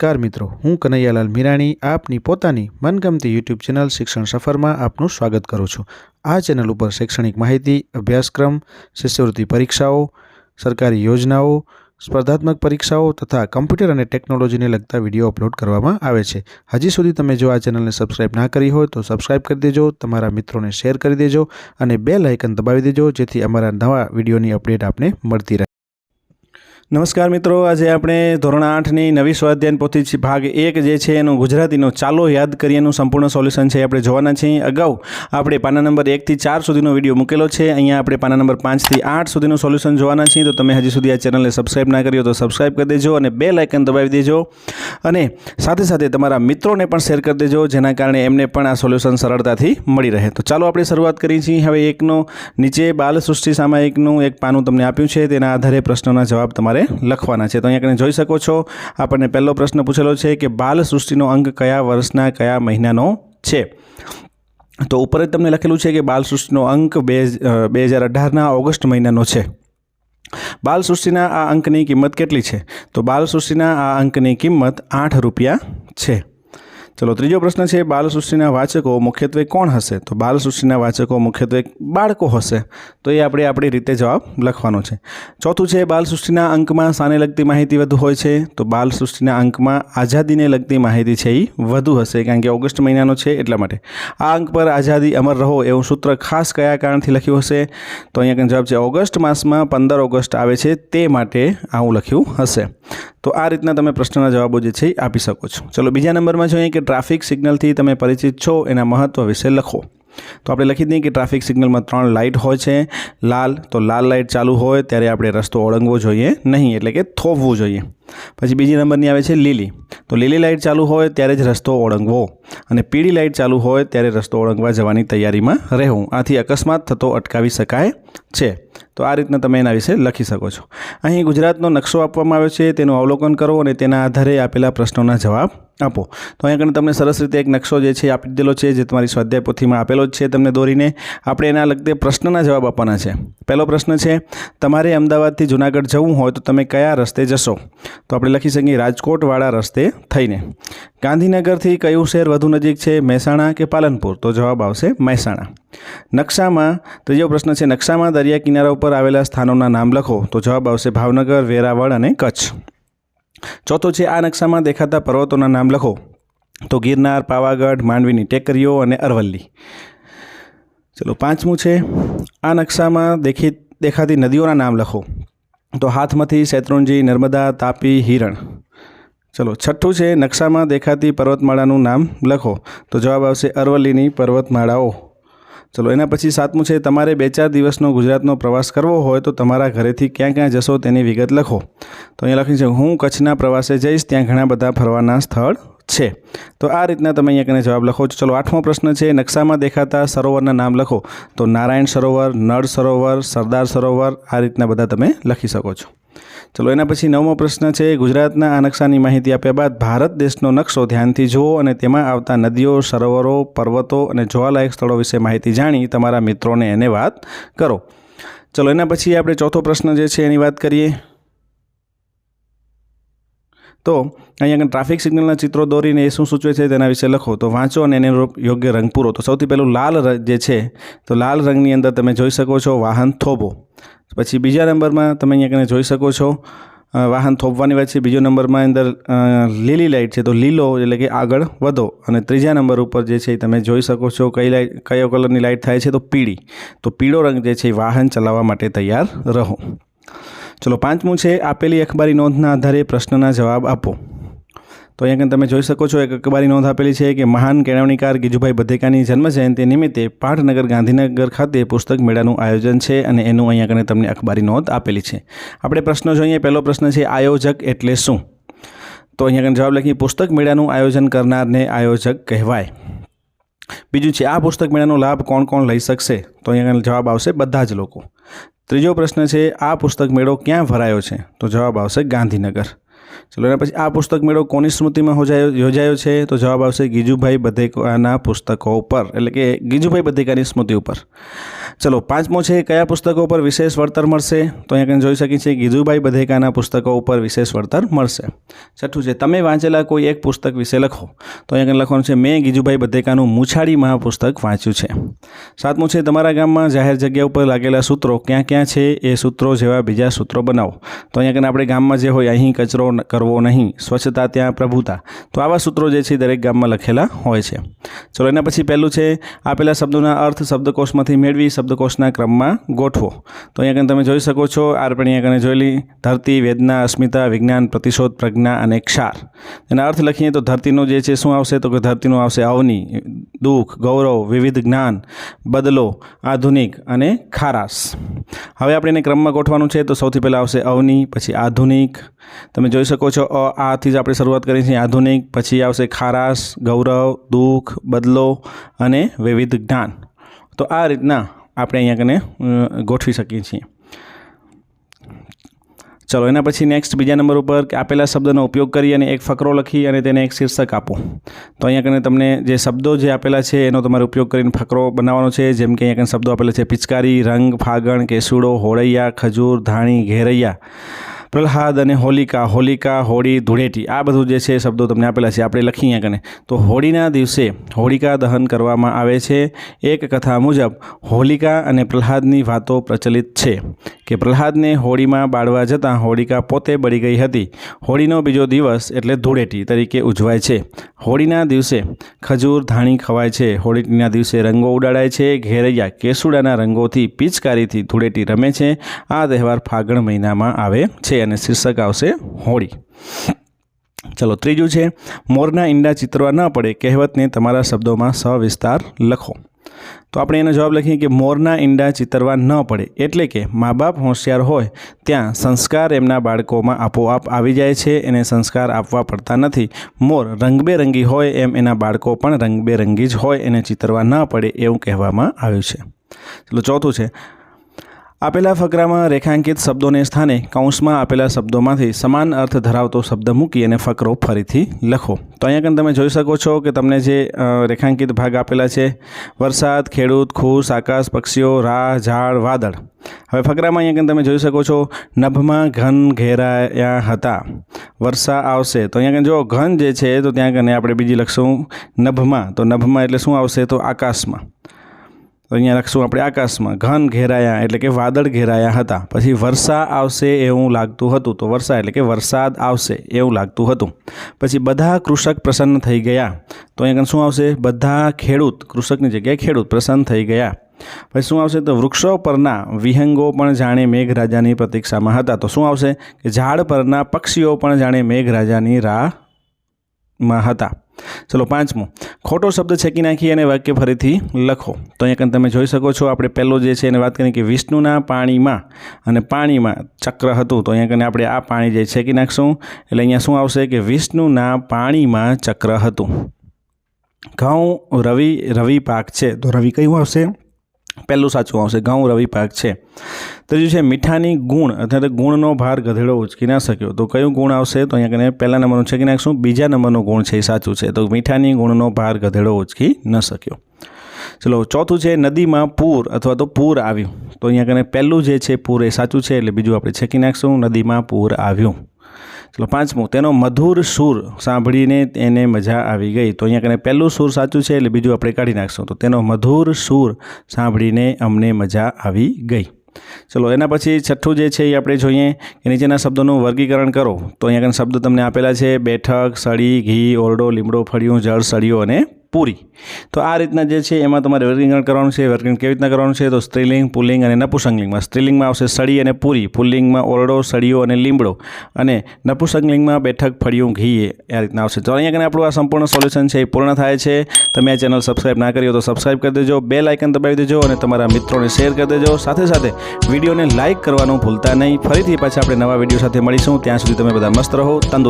નમસ્કાર મિત્રો, હું કનૈયાલાલ મીરાણી આપની પોતાની મનગમતી યુટ્યુબ ચેનલ શિક્ષણ સફરમાં આપનું સ્વાગત કરું છું। આ ચેનલ ઉપર શૈક્ષણિક માહિતી, અભ્યાસક્રમ, શિષ્યવૃત્તિ પરીક્ષાઓ, સરકારી યોજનાઓ, સ્પર્ધાત્મક પરીક્ષાઓ તથા કમ્પ્યુટર અને ટેકનોલોજીને લગતા વિડીયો અપલોડ કરવામાં આવે છે। હજી સુધી તમે જો આ ચેનલને સબસ્ક્રાઇબ ના કરી હોય તો સબસ્ક્રાઇબ કરી દેજો, તમારા મિત્રોને શેર કરી દેજો અને બેલ આઇકન દબાવી દેજો જેથી અમારા નવા વિડીયોની અપડેટ આપને મળતી રહે। નમસ્કાર મિત્રો, આજે આપણે ધોરણ 8ની નવી સ્વાધ્યાયન પોથી ભાગ 1 જે છે એનું ગુજરાતીનો ચાલો યાદ કરીએનું સંપૂર્ણ સોલ્યુશન છે આપણે જોવાના છીએ। અગાઉ આપણે પાના નંબર 1 થી 4 સુધીનો વિડીયો મૂકેલો છે। અહીંયા આપણે પાના નંબર 5 થી 8 સુધીનું સોલ્યુશન જોવાના છીએ। તો તમે હજી સુધી આ ચેનલને સબસ્ક્રાઇબ ના કરી હોય તો સબસ્ક્રાઇબ કરી દેજો અને બેલ આઇકન દબાવી દેજો અને સાથે સાથે તમારા મિત્રોને પણ શેર કરી દેજો જેના કારણે એમને પણ આ સોલ્યુશન સરળતાથી મળી રહે। તો ચાલો આપણે શરૂઆત કરીએ છીએ। હવે એકનો નીચે બાલ સૃષ્ટિ સામાયિકનું એક પાનું તમને આપ્યું છે, તેના આધારે પ્રશ્નોના જવાબ તમારે લખવાના છે। તો અહીંયા તમે જોઈ શકો છો, આપણને પહેલો પ્રશ્ન પૂછેલો છે કે બાલ સૃષ્ટિનો અંક કયા વર્ષના કયા મહિનાનો છે। તો ઉપર જ તમને લખેલું છે કે બાલ સૃષ્ટિનો અંક 2018ના ઓગસ્ટ મહિનાનો છે। બાલ સૃષ્ટિના આ અંકની કિંમત કેટલી છે? તો બાલ સૃષ્ટિના આ અંકની કિંમત 8 રૂપિયા છે। ચલો, ત્રીજો પ્રશ્ન છે બાલ સૃષ્ટિના વાચકો મુખ્યત્વે કોણ હશે? તો બાલ સૃષ્ટિના વાચકો મુખ્યત્વે બાળકો હશે। તો એ આપણે આપણી રીતે જવાબ લખવાનો છે। ચોથું છે બાલ સૃષ્ટિના અંકમાં શાને લગતી માહિતી વધુ હોય છે? તો બાલ સૃષ્ટિના અંકમાં આઝાદીને લગતી માહિતી છે એ વધુ હશે, કારણ કે ઓગસ્ટ મહિનાનો છે એટલા માટે। આ અંક પર આઝાદી અમર રહો એવું સૂત્ર ખાસ કયા કારણથી લખ્યું હશે? તો અહીંયા જવાબ છે ઓગસ્ટ માસમાં 15 ઓગસ્ટ આવે છે તે માટે આવું લખ્યું હશે। તો આ રીતના તમે પ્રશ્નના જવાબો જે છે આપી શકો છો। ચલો, બીજા નંબરમાં જોઈએ કે ટ્રાફિક સિગ્નલથી તમે પરિચિત છો એના મહત્વ વિશે લખો। તો આપણે લખી દઈએ કે ટ્રાફિક સિગ્નલમાં 3 લાઇટ હોય છે। લાલ, તો લાલ લાઇટ ચાલુ હોય ત્યારે આપણે રસ્તો ઓળંગવો જોઈએ નહીં, એટલે કે થોભવું જોઈએ। પછી બીજી નંબરની આવે છે લીલી, તો લીલી લાઇટ ચાલુ હોય ત્યારે જ રસ્તો ઓળંગવો અને પીળી લાઇટ ચાલુ હોય ત્યારે રસ્તો ઓળંગવા જવાની તૈયારીમાં રહેવું। આથી અકસ્માત થતો અટકાવી શકાય છે। તો આ રીતના તમે એના વિશે લખી શકો છો। અહીં ગુજરાતનો નકશો આપવામાં આવ્યો છે, તેનું અવલોકન કરો અને તેના આધારે આપેલા પ્રશ્નોના જવાબ આપો। તો અહીંયા આગળ તમને સરસ રીતે એક નકશો જે છે આપી દીધેલો છે, જે તમારી સ્વાધ્યાય પોથીમાં આપેલો જ છે તમને દોરીને। આપણે એના લગતે પ્રશ્નના જવાબ આપવાના છે। પહેલો પ્રશ્ન છે, તમારે અમદાવાદથી જૂનાગઢ જવું હોય તો તમે કયા રસ્તે જશો? તો આપણે લખી શકીએ રાજકોટવાળા રસ્તે થઈને। ગાંધીનગરથી કયું શહેર વધુ નજીક છે, મહેસાણા કે પાલનપુર? તો જવાબ આવશે મહેસાણા। નકશામાં ત્રીજો પ્રશ્ન છે, નકશામાં દરિયા કિનારા ઉપર આવેલા સ્થાનોના નામ લખો। તો જવાબ આવશે ભાવનગર, વેરાવળ અને કચ્છ। ચોથો છે, આ નકશામાં દેખાતા પર્વતોના નામ લખો। તો ગિરનાર, પાવાગઢ, માંડવીની ટેકરીઓ અને અરવલ્લી। ચલો, પાંચમું છે, આ નકશામાં દેખાતી નદીઓના નામ લખો। તો હાથમતી, શેત્રુંજી, નર્મદા, તાપી, હિરણ। ચલો, છઠ્ઠું છે, નકશામાં દેખાતી પર્વતમાળાનું નામ લખો। તો જવાબ આવશે અરવલ્લીની પર્વતમાળાઓ। ચલો, એના પછી સાતમું છે, તમારે 2-4 દિવસનો ગુજરાતનો પ્રવાસ કરવો હોય તો તમારા ઘરેથી ક્યાં ક્યાં જશો તેની વિગત લખો। તો અહીંયા લખ્યું છે, હું કચ્છના પ્રવાસે જઈશ, ત્યાં ઘણા બધા ફરવાના સ્થળ છે। તો આ રીતના તમે અહીંયા જવાબ લખો છો। ચલો, આઠમો પ્રશ્ન છે, નકશામાં દેખાતા સરોવરના નામ લખો। તો નારાયણ સરોવર, નળ સરોવર, સરદાર સરોવર, આ રીતના બધા તમે લખી શકો છો। ચલો, એના પછી નવમો પ્રશ્ન છે, ગુજરાતના આ નકશાની માહિતી આપ્યા બાદ ભારત દેશનો નકશો ધ્યાનથી જુઓ અને તેમાં આવતા નદીઓ, સરોવરો, પર્વતો અને જોવાલાયક સ્થળો વિશે માહિતી જાણી તમારા મિત્રોને એને વાત કરો। ચલો, એના પછી આપણે ચોથો પ્રશ્ન જે છે એની વાત કરીએ। તો અહીંયા ટ્રાફિક સિગ્નલના ચિત્રો દોરીને એ શું સૂચવે છે તેના વિશે લખો। તો વાંચો અને એને યોગ્ય રંગ પૂરો। તો સૌથી પહેલું લાલ જે છે, તો લાલ રંગની અંદર તમે જોઈ શકો છો વાહન થોભો। પછી બીજા નંબરમાં તમે અહીંયા જોઈ શકો છો વાહન થોભવાની વાત છે। બીજો નંબરમાં અંદર લીલી લાઇટ છે, તો લીલો એટલે કે આગળ વધો। અને ત્રીજા નંબર ઉપર જે છે તમે જોઈ શકો છો કયો કલરની લાઇટ થાય છે, તો પીળી, તો પીળો રંગ જે છે વાહન ચલાવવા માટે તૈયાર રહો। ચલો, પાંચમું છે, આપેલી અખબારી નોંધના આધારે પ્રશ્નના જવાબ આપો। તો અહીંયા તમે જોઈ શકો છો એક અખબારી નોંધ આપેલી છે કે મહાન કેળવણીકાર ગીજુભાઈ બધેકાની જન્મજયંતિ નિમિત્તે પાટનગર ગાંધીનગર ખાતે પુસ્તક મેળાનું આયોજન છે અને એનું અહીંયા તમને અખબારી નોંધ આપેલી છે। આપણે પ્રશ્નો જોઈએ। પહેલો પ્રશ્ન છે, આયોજક એટલે શું? તો અહીંયા જવાબ લખીએ, પુસ્તક મેળાનું આયોજન કરનારને આયોજક કહેવાય। બીજું છે, આ પુસ્તક મેળાનો લાભ કોણ કોણ લઈ શકશે? તો અહીંયા જવાબ આવશે બધા જ લોકો। ત્રીજો પ્રશ્ન છે, આ પુસ્તક મેળો ક્યાં ભરાયો છે? તો જવાબ આવશે ગાંધીનગર। ચલો એના પછી આ પુસ્તક મેળો કોની સ્મૃતિમાં યોજાયો છે? તો જવાબ આવશે ગીજુભાઈ બધેકાના પુસ્તકો ઉપર, એટલે કે ગીજુભાઈ બધેકાની સ્મૃતિ ઉપર. ચલો 5મો છે, કયા પુસ્તકો ઉપર વિશેષ વળતર મળશે? તો અહીંયા જોઈ શકીએ છીએ ગીજુભાઈ બધેકાના પુસ્તકો ઉપર વિશેષ વળતર મળશે. 6થું છે, તમે વાંચેલા કોઈ એક પુસ્તક વિશે લખો. તો અહીંયા લખવાનું છે મેં ગીજુભાઈ બધેકાનું મૂછાળી મહાપુસ્તક વાંચ્યું છે. 7મું છે, તમારા ગામમાં જાહેર જગ્યા ઉપર લાગેલા સૂત્રો ક્યાં ક્યાં છે? એ સૂત્રો જેવા બીજા સૂત્રો બનાવો. તો અહીંયા આપણે ગામમાં જે હોય, અહીં કચરો કરવો નહીં, સ્વચ્છતા ત્યાં પ્રભુતા, તો આવા સૂત્રો જે છે દરેક ગામમાં લખેલા હોય છે. ચલો એના પછી પહેલું છે, આપેલા શબ્દોના અર્થ શબ્દકોશમાંથી મેળવી શબ્દકોશના ક્રમમાં ગોઠવો. તો અહીંયા તમે જોઈ શકો છો, આપણે અહીંયા જોયેલી ધરતી, વેદના, અસ્મિતા, વિજ્ઞાન, પ્રતિશોધ, પ્રજ્ઞા અને ક્ષાર. એના અર્થ લખીએ તો ધરતીનો જે છે શું આવશે? તો કે ધરતીનું આવશે અવની, દુઃખ, ગૌરવ, વિવિધ, જ્ઞાન, બદલો, આધુનિક અને ખારાશ. હવે આપણે એને ક્રમમાં ગોઠવાનું છે. તો સૌથી પહેલાં આવશે અવની, પછી આધુનિક. તમે જોઈ શકો છો આથી જ આપણે શરૂઆત કરી છે, આધુનિક, પછી આવશે ખારાશ, ગૌરવ, દુઃખ, બદલો અને વિવિધ જ્ઞાન. તો આ રીતના આપણે અહીંયા કને ગોઠવી શકીએ છીએ. ચલો એના પછી નેક્સ્ટ બીજા નંબર ઉપર કે આપેલા શબ્દનો ઉપયોગ કરી અને એક ફકરો લખી અને તેને એક શીર્ષક આપો. તો અહીંયા કને તમને જે શબ્દો જે આપેલા છે એનો તમારે ઉપયોગ કરીને ફકરો બનાવવાનો છે. જેમ કે અહીંયા કને શબ્દો આપેલા છે પિચકારી, રંગ, ફાગણ, કેસુડો, હોળૈયા, ખજૂર, ધાણી, ઘેરૈયા, પ્રહલાદ અને હોલિકા, હોલિકા, હોળી, ધૂળેટી. આ બધું જે છે શબ્દો તમને આપેલા છે, આપણે લખીએ અહીંયા કને. તો હોળીના દિવસે હોળિકા દહન કરવામાં આવે છે. એક કથા મુજબ હોલિકા અને પ્રહલાદની વાતો પ્રચલિત છે કે પ્રહલાદને હોળીમાં બાળવા જતાં હોળિકા પોતે બળી ગઈ હતી. હોળીનો બીજો દિવસ એટલે ધૂળેટી તરીકે ઉજવાય છે. હોળીના દિવસે ખજૂર, ધાણી ખવાય છે. હોળીના દિવસે રંગો ઉડાડાય છે. ઘેરૈયા કેસુડાના રંગોથી, પિચકારીથી ધૂળેટી રમે છે. આ તહેવાર ફાગણ મહિનામાં આવે છે અને શીર્ષક આવશે હોળી. ચલો ત્રીજું છે, મોરના ઈંડા ચિતરવા ન પડે કહેવતને તમારા શબ્દોમાં સવિસ્તાર લખો. તો આપણે એનો જવાબ લખીએ કે મોરના ઈંડા ચિતરવા ન પડે એટલે કે મા બાપ હોશિયાર હોય ત્યાં સંસ્કાર એમના બાળકોમાં આપોઆપ આવી જાય છે. એને સંસ્કાર આપવા પડતા નથી. મોર રંગબેરંગી હોય એમ એના બાળકો પણ રંગબેરંગી જ હોય, એને ચિતરવા ન પડે એવું કહેવામાં આવ્યું છે. ચલો ચોથું છે, આપેલા ફકરામાં રેખાંકિત શબ્દોને સ્થાને કૌંસમાં આપેલા શબ્દોમાંથી સમાન અર્થ ધરાવતો શબ્દ મૂકી અને ફકરો ફરીથી લખો. તો અહીંયા તમે જોઈ શકો છો કે તમને જે રેખાંકિત ભાગ આપેલા છે, વરસાદ, ખેડૂત, ખુશ, આકાશ, પક્ષીઓ, રાહ, ઝાડ, વાદળ. હવે ફકરામાં અહીંયા તમે જોઈ શકો છો, નભમાં ઘન ઘેરાયા હતા, વર્ષા આવશે. તો અહીંયા જો ઘન જે છે તો ત્યાં કને આપણે બીજી લખશું નભમાં. તો નભમાં એટલે શું આવશે? તો આકાશમાં. તો અહીંયા લખશું આપણે આકાશમાં. ઘન ઘેરાયા એટલે કે વાદળ ઘેરાયા હતા. પછી વર્ષા આવશે એવું લાગતું હતું. તો વર્ષા એટલે કે વરસાદ આવશે એવું લાગતું હતું. પછી બધા કૃષક પ્રસન્ન થઈ ગયા. તો અહીંયા શું આવશે? બધા ખેડૂત, કૃષકની જગ્યાએ ખેડૂત પ્રસન્ન થઈ ગયા. પછી શું આવશે? તો વૃક્ષો પરના વિહંગો પણ જાણે મેઘરાજાની પ્રતીક્ષામાં હતા. તો શું આવશે? કે ઝાડ પરના પક્ષીઓ પણ જાણે મેઘરાજાની રાહમાં હતા. ચલો પાંચમું, ખોટો શબ્દ છેકી નાખી અને વાક્ય ફરીથી લખો. તો અહીંયા તમે જોઈ શકો છો, આપણે પહેલો જે છે એને વાત કરીએ કે વિષ્ણુના પાણીમાં અને પાણીમાં ચક્ર હતું. તો અહીંયા આપણે આ પાણી જે છેકી નાખશું એટલે અહીંયા શું આવશે? કે વિષ્ણુના પાણીમાં ચક્ર હતું. ઘઉં રવિ પાક છે. તો રવિ કયું આવશે? પહેલું સાચું આવશે, ઘઉં રવિ પાક છે. ત્રીજું છે, મીઠાની ગુણ અથવા તો ગુણનો ભાર ગધેડો ઉચકી ના શક્યો. તો કયું ગુણ આવશે? તો અહીંયા કને પહેલા નંબરનું છે કે નાખશું, બીજા નંબરનો ગુણ છે એ સાચું છે. તો મીઠાની ગુણનો ભાર ગધેડો ઉચકી ન શક્યો. ચલો ચોથું છે, નદીમાં પૂર અથવા તો પૂર આવ્યું. તો અહીંયા કને પહેલું જે છે પૂર એ સાચું છે એટલે બીજું આપણે છેકી નાખશું, નદીમાં પૂર આવ્યું. ચલો પાંચમું, તેનો મધુર સૂર સાંભળીને એને મજા આવી ગઈ. તો અહીંયા કને પહેલું સૂર સાચું છે એટલે બીજું આપણે કાઢી નાખશું. તો તેનો મધુર સૂર સાંભળીને અમને મજા આવી ગઈ. ચલો એના પછી છઠ્ઠું જે છે એ આપણે જોઈએ કે નીચેના શબ્દોનું વર્ગીકરણ કરો. તો અહીંયા શબ્દ તમને આપેલા છે, બેઠક, સળી, ઘી, ઓરડો, લીમડો, ફળિયું, જળ, સળિયો અને પૂરી. તો આ રીતના જે છે એમાં તમારે વર્ગીકરણ કરવાનું છે. વર્ગીકરણ કેવી રીતના કરવાનું છે? તો સ્ત્રીલિંગ, પુલ્લિંગ અને નપુંસકલિંગમાં. સ્ત્રીલિંગમાં આવશે સળી અને પૂરી, પુલ્લિંગમાં ઓરડો, સળિયો અને લીમડો અને નપુંસકલિંગમાં બેઠક, ફળિયું, ઘી આ રીતના આવશે. તો અહીંયા આપણું આ સંપૂર્ણ સોલ્યુશન છે એ પૂર્ણ થાય છે. તમે આ ચેનલ સબસ્ક્રાઈબ ના કરી હો તો સબસ્ક્રાઈબ કરી દેજો, બેલ આઇકન દબાવી દેજો અને તમારા મિત્રોને શેર કરી દેજો. સાથે સાથે વિડીયોને લાઇક કરવાનું ભૂલતા નહીં. ફરીથી પાછા આપણે નવા વિડીયો સાથે મળીશું. ત્યાં સુધી તમે બધા મસ્ત રહો, તંદુરસ્ત.